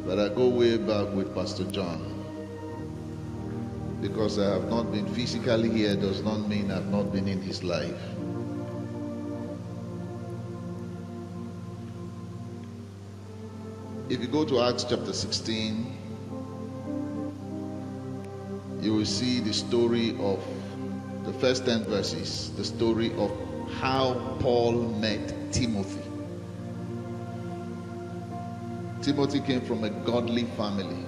but I go way back with Pastor John. Because I have not been physically here does not mean I've not been in his life. If you go to Acts chapter 16, you will see the story of the first 10 verses, the story of how Paul met Timothy. Timothy came from a godly family.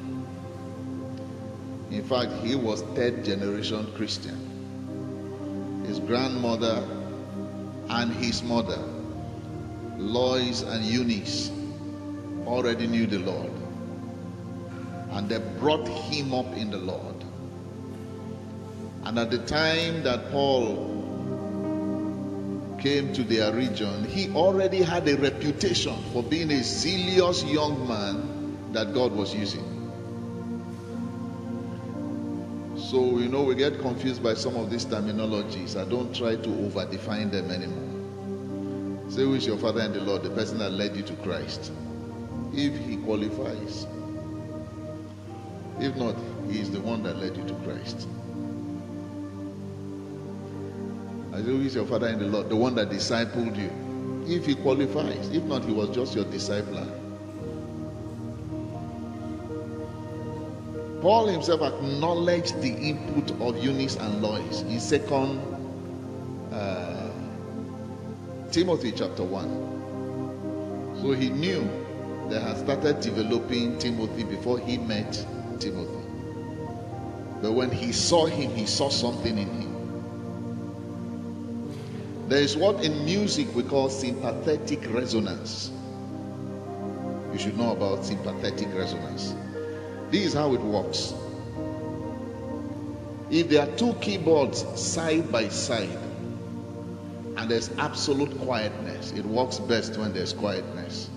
In fact, he was third generation Christian. His grandmother and his mother, Lois and Eunice, already knew the Lord. And they brought him up in the Lord. And at the time that Paul came to their region, he already had a reputation for being a zealous young man that God was using. So, we get confused by some of these terminologies. I don't try to over-define them anymore. Say, who is your father in the Lord? The person that led you to Christ. If he qualifies. If not, he is the one that led you to Christ. I say, who is your father in the Lord? The one that discipled you. If he qualifies. If not, he was just your discipler. Paul himself acknowledged the input of Eunice and Lois in 2 Timothy chapter 1. So he knew they had started developing Timothy before he met Timothy. But when he saw him, he saw something in him. There is what in music we call sympathetic resonance. You should know about sympathetic resonance. This is how it works. If there are two keyboards side by side and there's absolute quietness, it works best when there's quietness.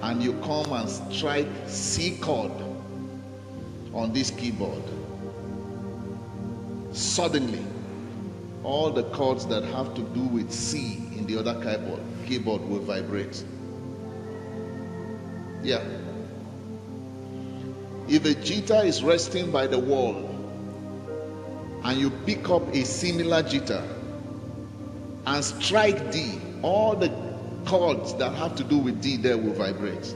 And you come and strike C chord on this keyboard. Suddenly, all the chords that have to do with C in the other keyboard will vibrate. Yeah. If a jitter is resting by the wall and you pick up a similar jitter and strike D, all the chords that have to do with D there will vibrate.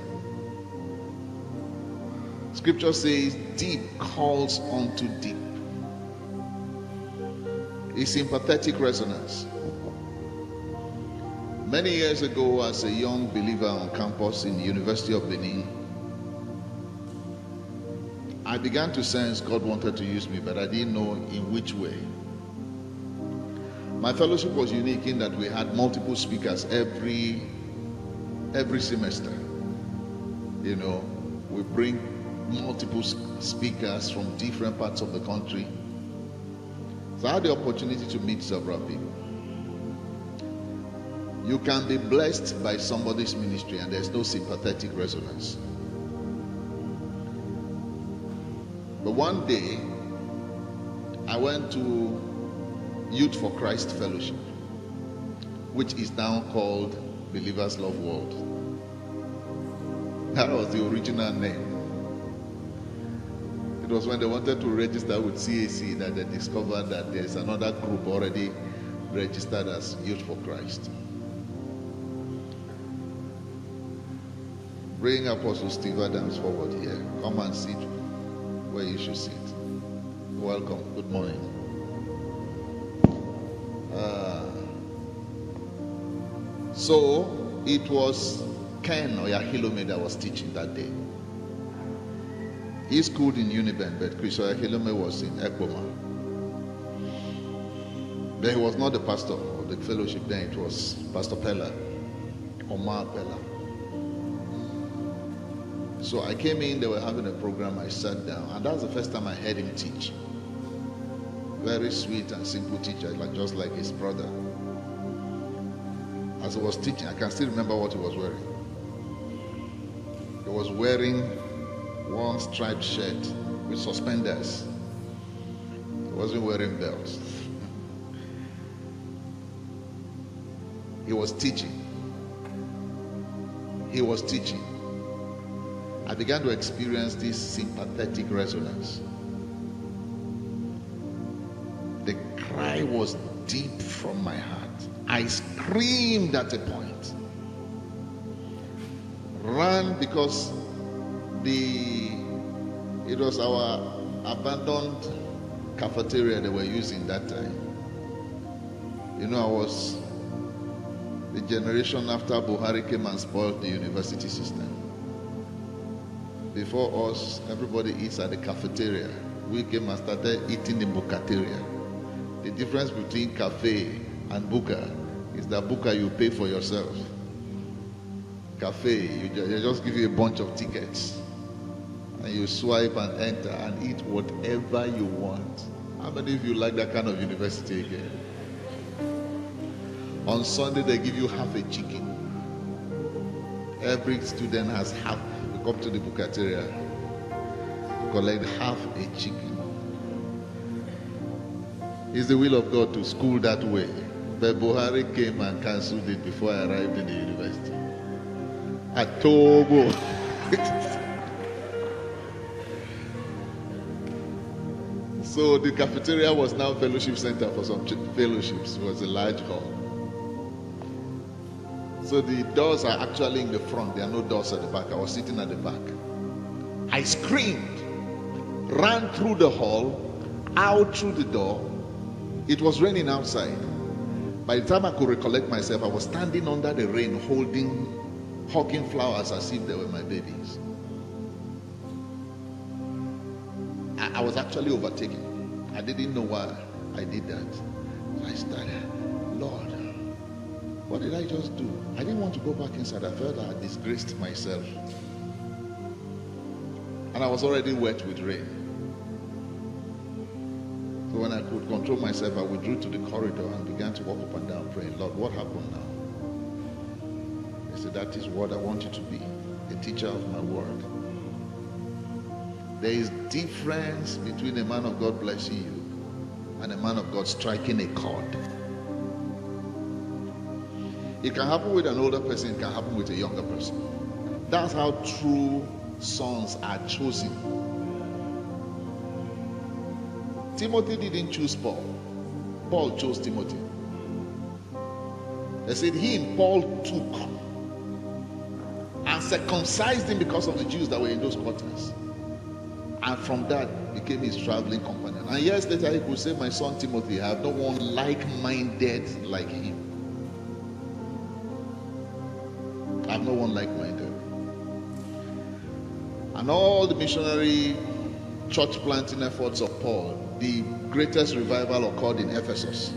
Scripture says deep calls unto deep. It's sympathetic resonance. Many years ago, as a young believer on campus in the University of Benin, I began to sense God wanted to use me, but I didn't know in which way. My fellowship was unique in that we had multiple speakers every semester. We bring multiple speakers from different parts of the country. So I had the opportunity to meet several people. You can be blessed by somebody's ministry and there's no sympathetic resonance. But one day, I went to Youth for Christ Fellowship, which is now called Believers Love World. That was the original name. It was when they wanted to register with CAC that they discovered that there's another group already registered as Youth for Christ. Bring Apostle Steve Adams forward here. Come and sit where you should sit. Welcome. Good morning. So it was Ken Oyahilome that was teaching that day. He schooled in Uniben, but Chris Oyahilome was in Ekboma. But he was not the pastor of the fellowship then. It was Pastor Pella, Omar Pella. So I came in, they were having a program, I sat down, and that's the first time I heard him teach. Very sweet and simple teacher, just like his brother. As he was teaching, I can still remember what he was wearing. He was wearing one striped shirt with suspenders. He wasn't wearing belts. He was teaching. I began to experience this sympathetic resonance. The cry was deep from my heart. I screamed at a point. Ran because it was our abandoned cafeteria they were using that time. You know, I was the generation after Buhari came and spoiled the university system. Before us, everybody eats at the cafeteria. We came and started eating in bukateria. The difference between cafe and buka is that buka you pay for yourself. Cafe, they just give you a bunch of tickets and you swipe and enter and eat whatever you want. How many of you like that kind of university again? On Sunday they give you half a chicken. Every student has half. You come to the bukateria, collect half a chicken. It's the will of God to school that way. But Buhari came and cancelled it before I arrived in the university. At Togo. So the cafeteria was now fellowship center for some fellowships. It was a large hall. So the doors are actually in the front. There are no doors at the back. I was sitting at the back. I screamed, ran through the hall, out through the door. It was raining outside. By the time I could recollect myself, I was standing under the rain hawking flowers as if they were my babies. I was actually overtaken. I didn't know why I did that. So I started, Lord, what did I just do? I didn't want to go back inside. I felt I had disgraced myself. And I was already wet with rain. So when I could control myself, I withdrew to the corridor and began to walk up and down praying, Lord, what happened now? He said, that is what I want you to be, a teacher of my word. There is difference between a man of God blessing you and a man of God striking a chord. It can happen with an older person, it can happen with a younger person. That's how true sons are chosen. Timothy didn't choose Paul. Paul chose Timothy. They said Paul took and circumcised him because of the Jews that were in those quarters. And from that became his traveling companion. And years later he could say, my son Timothy, I have no one like-minded like him. I have no one like-minded. And all the missionary church planting efforts of Paul, the greatest revival occurred in Ephesus.